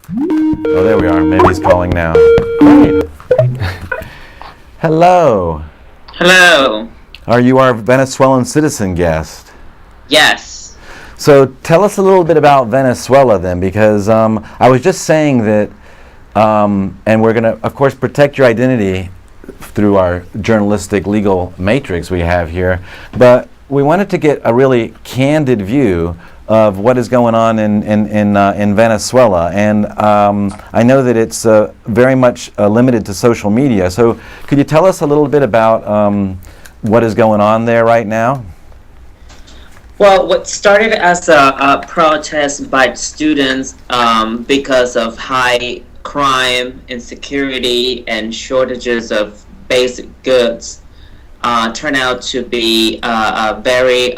Oh, there we are. Maybe he's calling now. Great. Hello. Hello. Are you our Venezuelan citizen guest? Yes. So tell us a little bit about Venezuela then, because I was just saying that, and we're going to, of course, protect your identity through our journalistic legal matrix we have here, but we wanted to get a really candid view of what is going on in Venezuela, and I know that it's very much limited to social media. So could you tell us a little bit about what is going on there right now? Well, what started as a protest by students because of high crime, insecurity, and shortages of basic goods turned out to be a very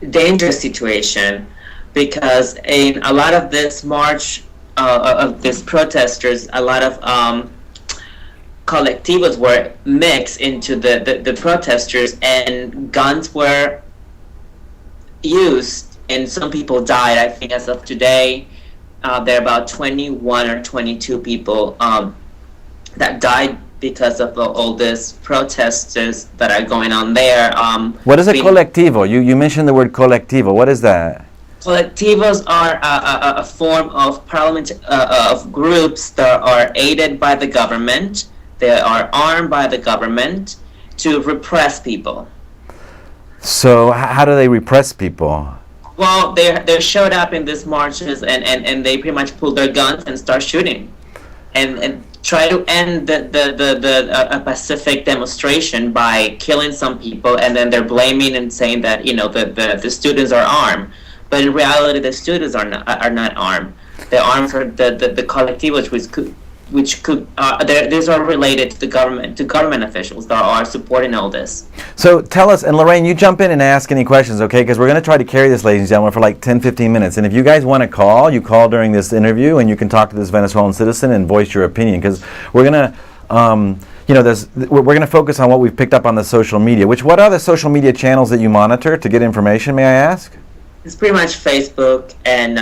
dangerous situation, because in a lot of this march of these protesters, a lot of collectivos were mixed into the protesters, and guns were used, and some people died. I think as of today, there are about 21 or 22 people that died because of all these protesters that are going on there. What is a colectivo? You mentioned the word colectivo. What is that? Collectivos are a form of parliament of groups that are aided by the government. They are armed by the government to repress people. So how do they repress people? Well, they showed up in these marches, and they pretty much pull their guns and start shooting, and try to end a pacific demonstration by killing some people, and then they're blaming and saying that the students are armed, but in reality the students are not armed. They're armed for the collectivos, which could these are related to the government officials that are supporting all this. So tell us, and Lorraine, you jump in and ask any questions, okay? Because we're going to try to carry this, ladies and gentlemen, for like 10-15 minutes. And if you guys want to call, you call during this interview, and you can talk to this Venezuelan citizen and voice your opinion. Because we're going to, we're going to focus on what we've picked up on the social media. What are the social media channels that you monitor to get information, may I ask? It's pretty much Facebook and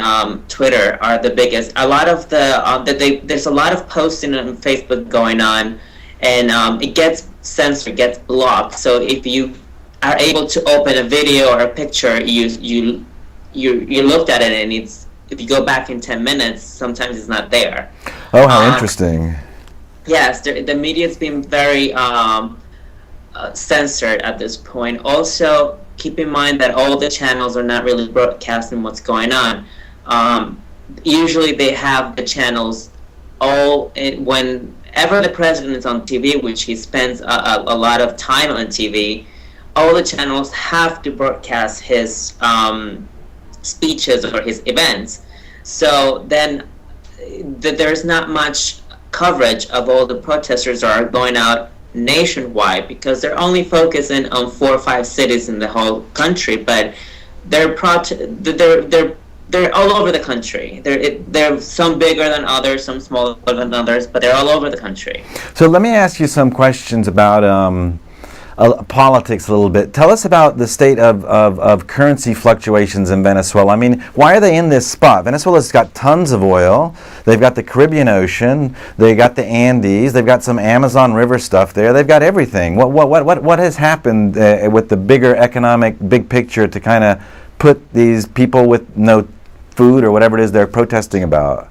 Twitter are the biggest. A lot of there's a lot of posting on Facebook going on, and it gets censored, gets blocked. So if you are able to open a video or a picture, you looked at it, and if you go back in 10 minutes, sometimes it's not there. Oh, how interesting. Yes, the media's been very censored at this point. Also, keep in mind that all the channels are not really broadcasting what's going on. Usually they have the channels whenever the president is on TV, which he spends a lot of time on TV, all the channels have to broadcast his speeches or his events. So then there's not much coverage of all the protesters that are going out nationwide, because they're only focusing on 4 or 5 cities in the whole country, but they're all over the country. They're some bigger than others, some smaller than others, but they're all over the country. So let me ask you some questions about politics a little bit. Tell us about the state of currency fluctuations in Venezuela. I mean, why are they in this spot? Venezuela's got tons of oil. They've got the Caribbean Ocean. They got the Andes. They've got some Amazon River stuff there. They've got everything. What has happened with the bigger economic big picture to kind of put these people with no food or whatever it is they're protesting about?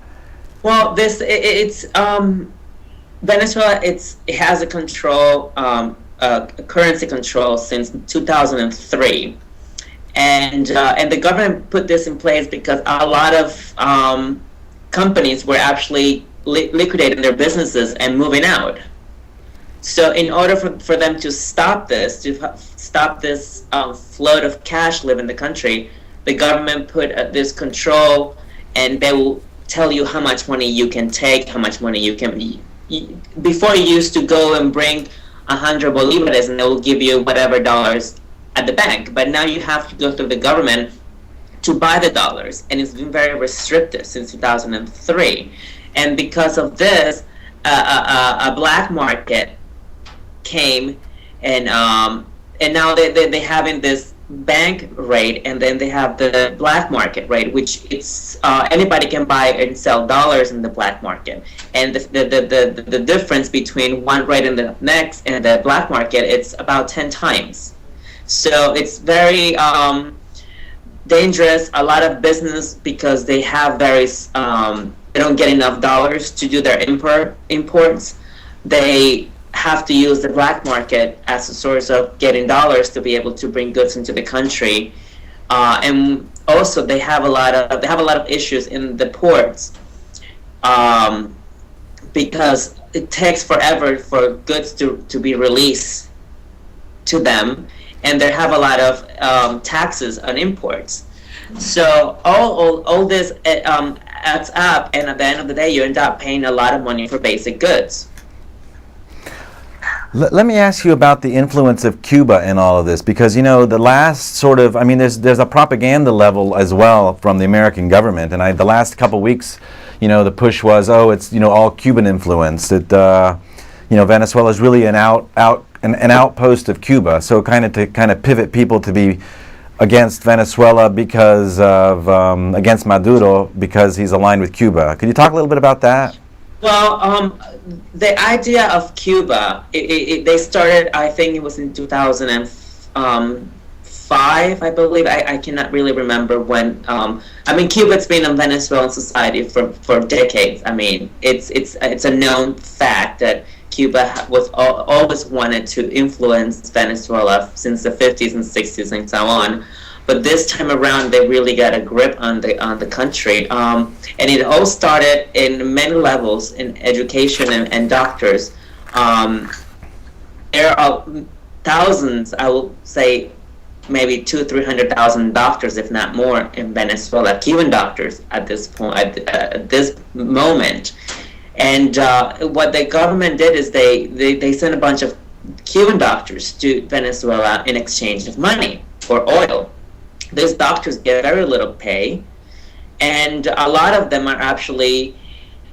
Well, Venezuela. It has a control. Currency control since 2003, and the government put this in place because a lot of companies were actually liquidating their businesses and moving out. So in order for them to stop this flood of cash leaving the country, the government put this control, and they will tell you how much money you can take, how much money you can. Before, you used to go and bring 100 bolivares, and they will give you whatever dollars at the bank. But now you have to go through the government to buy the dollars, and it's been very restrictive since 2003. And because of this, a black market came, and now they having this bank rate, and then they have the black market rate, which it's anybody can buy and sell dollars in the black market. And the difference between one rate and the next and the black market, it's about 10 times. So it's very dangerous. A lot of business, because they have they don't get enough dollars to do their imports. They have to use the black market as a source of getting dollars to be able to bring goods into the country, and also they have a lot of issues in the ports, because it takes forever for goods to be released to them, and they have a lot of taxes on imports. So all this adds up, and at the end of the day, you end up paying a lot of money for basic goods. Let me ask you about the influence of Cuba in all of this, because the last sort of, there's a propaganda level as well from the American government, and the last couple weeks, the push was, it's all Cuban influence, that Venezuela is really an outpost of Cuba, so kind of pivot people to be against Venezuela because of against Maduro because he's aligned with Cuba. Could you talk a little bit about that? Well, the idea of Cuba, they started, I think it was in 2005, I believe. I cannot really remember when. Cuba's been in Venezuelan society for decades. It's a known fact that Cuba was always wanted to influence Venezuela since the 50s and 60s and so on. But this time around, they really got a grip on the country, and it all started in many levels in education and doctors. There are thousands, I will say, maybe 200,000-300,000 doctors, if not more, in Venezuela, Cuban doctors at this point, at this moment. And what the government did is they sent a bunch of Cuban doctors to Venezuela in exchange of money or oil. These doctors get very little pay, and a lot of them are actually,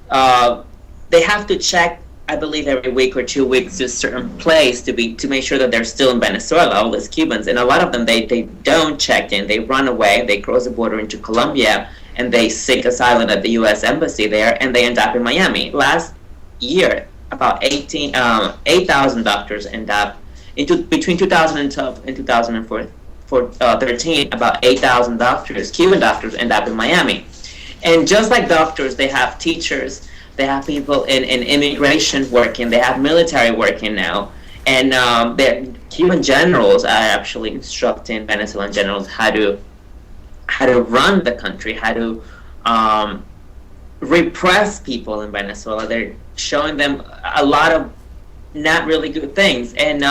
they have to check, I believe, every week or 2 weeks to a certain place to make sure that they're still in Venezuela, all these Cubans. And a lot of them, they don't check in, they run away, they cross the border into Colombia, and they seek asylum at the U.S. Embassy there, and they end up in Miami. Last year, about 8,000 doctors end up, between 2012 and 2013, about 8,000 doctors, Cuban doctors, end up in Miami. And just like doctors, they have teachers, they have people in immigration working, they have military working now, and Cuban generals are actually instructing Venezuelan generals how to run the country, how to repress people in Venezuela. They're showing them a lot of not really good things, and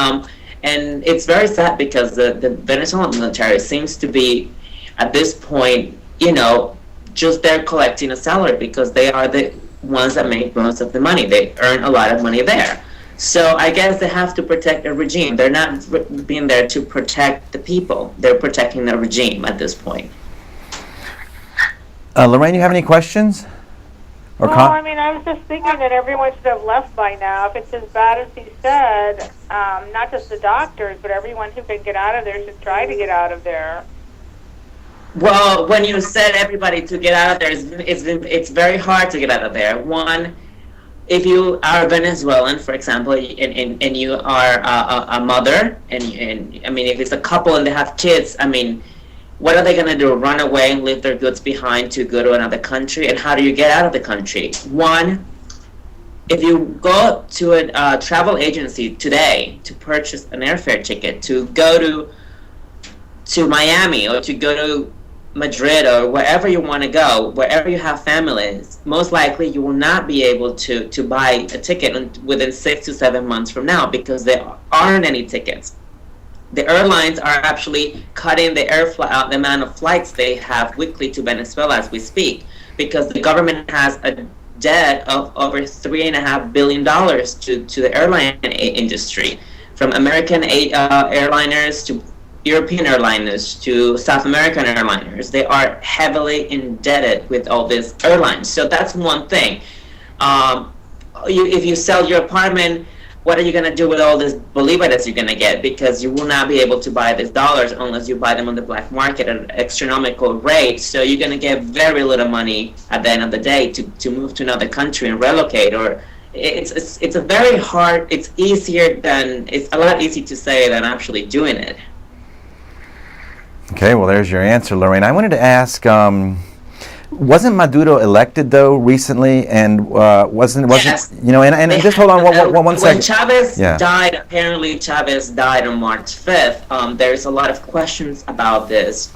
it's very sad because the Venezuelan military seems to be, at this point, just there collecting a salary because they are the ones that make most of the money. They earn a lot of money there. So I guess they have to protect a regime. They're not being there to protect the people. They're protecting the regime at this point. Lorraine, you have any questions? I was just thinking that everyone should have left by now. If it's as bad as he said, not just the doctors, but everyone who can get out of there should try to get out of there. Well, when you said everybody to get out of there, it's very hard to get out of there. One, if you are Venezuelan, for example, and you are a mother, and if it's a couple and they have kids, what are they going to do? Run away and leave their goods behind to go to another country? And how do you get out of the country? One, if you go to a travel agency today to purchase an airfare ticket to go to Miami or to go to Madrid or wherever you want to go, wherever you have families, most likely you will not be able to buy a ticket within 6 to 7 months from now because there aren't any tickets. The airlines are actually cutting the amount of flights they have weekly to Venezuela as we speak, because the government has a debt of over $3.5 billion to the airline industry, from American airliners to European airliners to South American airliners. They are heavily indebted with all these airlines. So that's one thing. If you sell your apartment, what are you going to do with all this Bolivar that you're going to get? Because you will not be able to buy these dollars unless you buy them on the black market at an astronomical rate. So you're going to get very little money at the end of the day to move to another country and relocate. Or it's a very hard, it's a lot easier to say than actually doing it. Okay, well, there's your answer, Lorraine. I wanted to ask, wasn't Maduro elected though recently, and wasn't Yes. and just hold on one second. When Chavez Yeah. died, apparently Chavez died on March 5th. There's a lot of questions about this.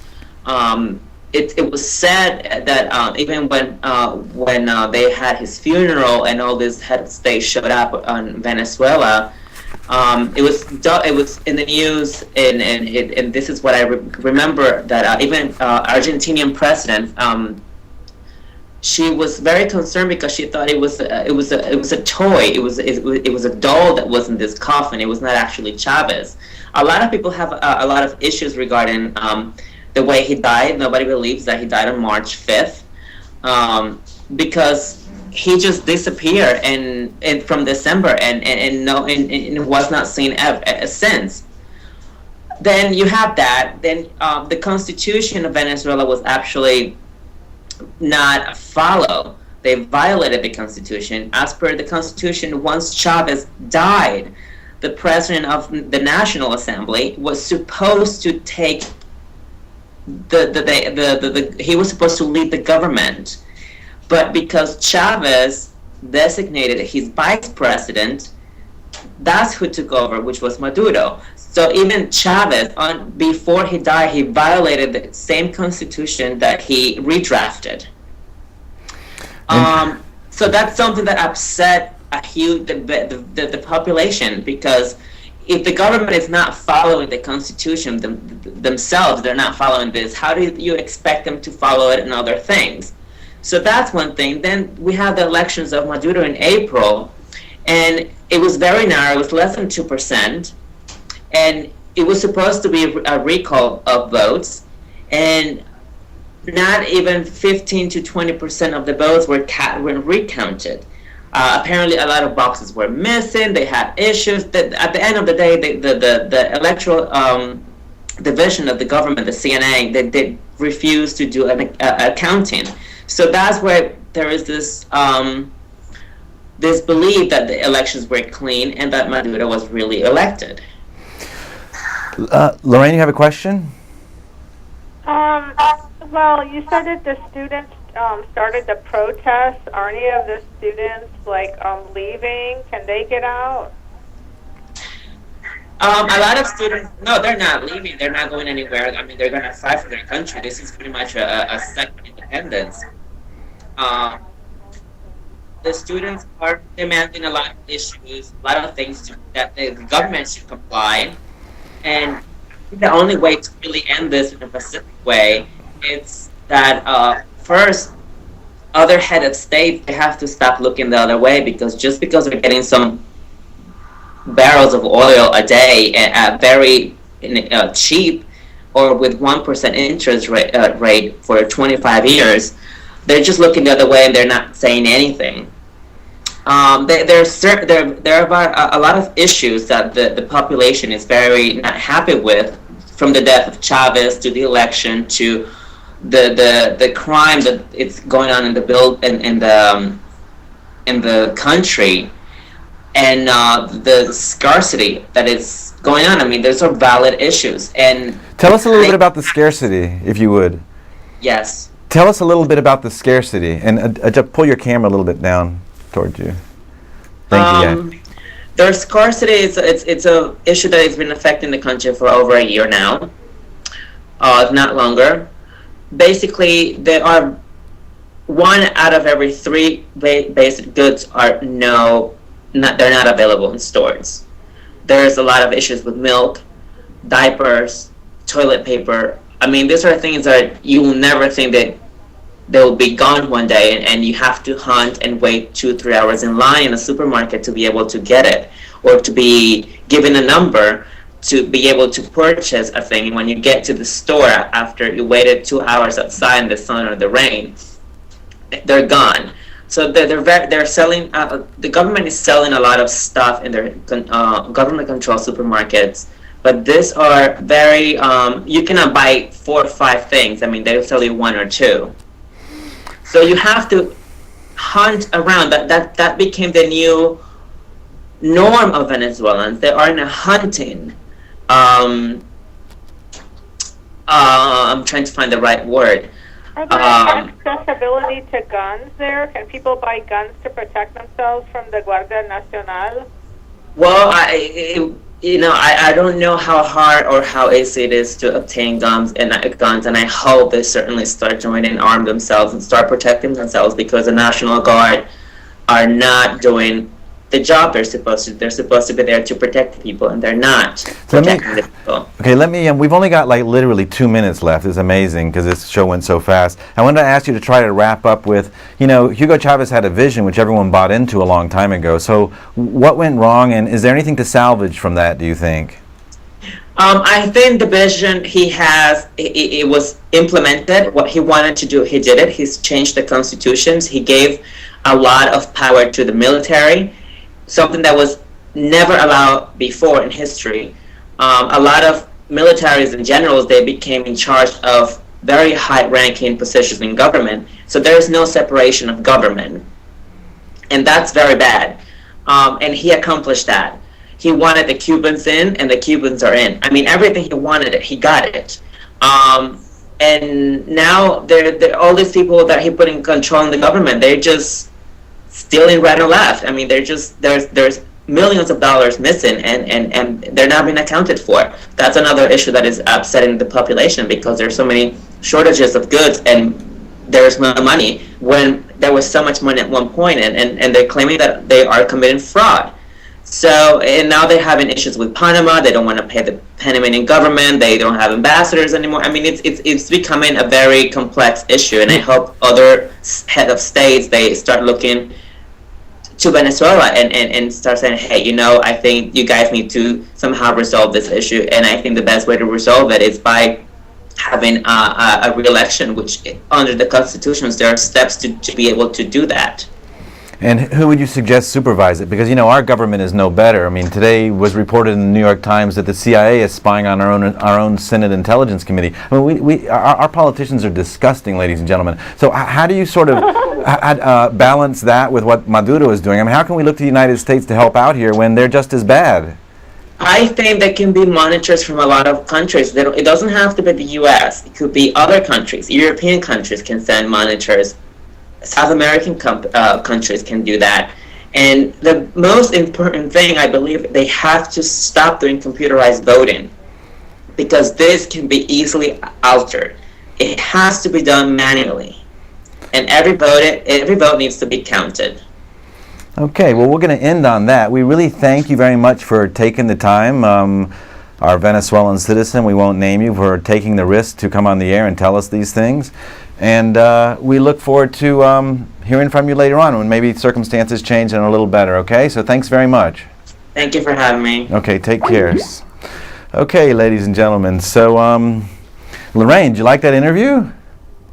It was said that even when they had his funeral and all this head of state showed up on Venezuela, it was in the news, and this is what I remember, that even Argentinian president. She was very concerned because she thought it was a toy. It was a doll that was in this coffin. It was not actually Chavez. A lot of people have a lot of issues regarding the way he died. Nobody believes that he died on March 5th because he just disappeared and from December and was not seen since. Then you have that. Then the Constitution of Venezuela was actually not followed. They violated the Constitution. As per the Constitution, once Chavez died, the president of the National Assembly was supposed to take he was supposed to lead the government. But because Chavez designated his vice president, that's who took over, which was Maduro. So even Chavez, before he died, he violated the same constitution that he redrafted. So that's something that upset the population, because if the government is not following the constitution themselves, they're not following this, how do you expect them to follow it in other things? So that's one thing. Then we have the elections of Maduro in April, and it was very narrow. It was less than 2%. And it was supposed to be a recall of votes, and not even 15 to 20% of the votes were recounted. Apparently, a lot of boxes were missing. They had issues. At the end of the day, the electoral division of the government, the CNA, they refused to do an accounting. So that's where there is this belief that the elections were clean and that Maduro was really elected. Lorraine, you have a question? Well, you said that the students started the protest. Are any of the students leaving? Can they get out? A lot of students, no, they're not leaving. They're not going anywhere. I mean, they're going to fight for their country. This is pretty much a second independence. The students are demanding a lot of issues, a lot of things that the government should comply. And the only way to really end this in a pacific way is that first, other head of state, they have to stop looking the other way, because just because they're getting some barrels of oil a day at very cheap, or with 1% interest rate for 25 years, they're just looking the other way and they're not saying anything. There are a lot of issues that the population is very not happy with, from the death of Chavez to the election to the crime that it's going on in the country, and the scarcity that is going on. I mean, those are valid issues. And tell us a little bit about the scarcity, if you would. Yes. Tell us a little bit about the scarcity, and just pull your camera a little bit down towards you. Thank you. There's scarcity. It's a issue that has been affecting the country for over a year now, if not longer. Basically, there are 1 out of every 3 basic goods they're not available in stores. There's a lot of issues with milk, diapers, toilet paper. I mean, these are things that you will never think that they will be gone one day, and you have to hunt and wait 2-3 hours in line in a supermarket to be able to get it, or to be given a number to be able to purchase a thing. And when you get to the store after you waited 2 hours outside in the sun or the rain, they're gone. So they're selling. The government is selling a lot of stuff in their government-controlled supermarkets. But these are very. You cannot buy 4 or 5 things. I mean, they'll sell you 1 or 2. So you have to hunt around. That became the new norm of Venezuelans. They are in a hunting. I'm trying to find the right word. Are there accessibility to guns there? Can people buy guns to protect themselves from the Guardia Nacional? Well, I don't know how hard or how easy it is to obtain guns, and I hope they certainly start joining and arm themselves and start protecting themselves, because the National Guard are not doing the job they're supposed to. They're supposed to be there to protect the people, and they're not protecting the people. Okay, we've only got like literally 2 minutes left. It's amazing because this show went so fast. I wanted to ask you to try to wrap up with, Hugo Chavez had a vision which everyone bought into a long time ago. So what went wrong, and is there anything to salvage from that, do you think? I think the vision he has, it was implemented. What he wanted to do, he did it. He's changed the constitutions. He gave a lot of power to the military, something that was never allowed before in history. A lot of militaries and generals, they became in charge of very high-ranking positions in government. So there is no separation of government, and that's very bad. And he accomplished that. He wanted the Cubans in, and the Cubans are in. I mean, everything he wanted, he got it. And now all these people that he put in control in the government, they're just stealing right and left. I mean, there's millions of dollars missing, and they're not being accounted for. That's another issue that is upsetting the population, because there's so many shortages of goods and there's no money, when there was so much money at one point, and they're claiming that they are committing fraud. So, and now they're having issues with Panama. They don't want to pay the Panamanian government. They don't have ambassadors anymore. I mean, it's becoming a very complex issue, and I hope other head of states, they start looking to Venezuela and start saying, hey, I think you guys need to somehow resolve this issue. And I think the best way to resolve it is by having a re-election, which under the constitutions, there are steps to be able to do that. And who would you suggest supervise it? Because, our government is no better. I mean, today was reported in the New York Times that the CIA is spying on our own Senate Intelligence Committee. I mean, our politicians are disgusting, ladies and gentlemen. So how do you sort of balance that with what Maduro is doing? I mean, how can we look to the United States to help out here when they're just as bad? I think there can be monitors from a lot of countries. It doesn't have to be the U.S. It could be other countries. European countries can send monitors. South American countries can do that. And the most important thing, I believe, they have to stop doing computerized voting, because this can be easily altered. It has to be done manually, and every vote needs to be counted. Okay, well, we're going to end on that. We really thank you very much for taking the time. Our Venezuelan citizen, we won't name you, for taking the risk to come on the air and tell us these things. And we look forward to hearing from you later on when maybe circumstances change and are a little better, okay? So thanks very much. Thank you for having me. Okay, take care. Okay, ladies and gentlemen. So, Lorraine, did you like that interview?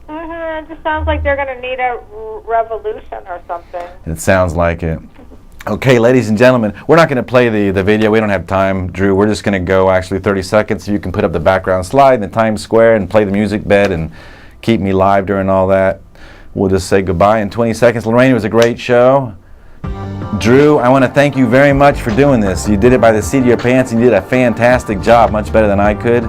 It just sounds like they're going to need a revolution or something. It sounds like it. Okay, ladies and gentlemen, we're not going to play the video. We don't have time, Drew. We're just going to go actually 30 seconds so you can put up the background slide in the Times Square and play the music bed and keep me live during all that. We'll just say goodbye in 20 seconds. Lorraine, it was a great show. Drew, I want to thank you very much for doing this. You did it by the seat of your pants, and you did a fantastic job, much better than I could.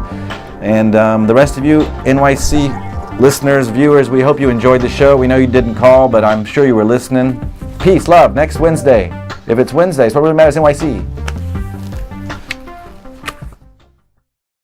And the rest of you, NYC listeners, viewers, we hope you enjoyed the show. We know you didn't call, but I'm sure you were listening. Peace, love. Next Wednesday. If it's Wednesday, it's what really matters, NYC.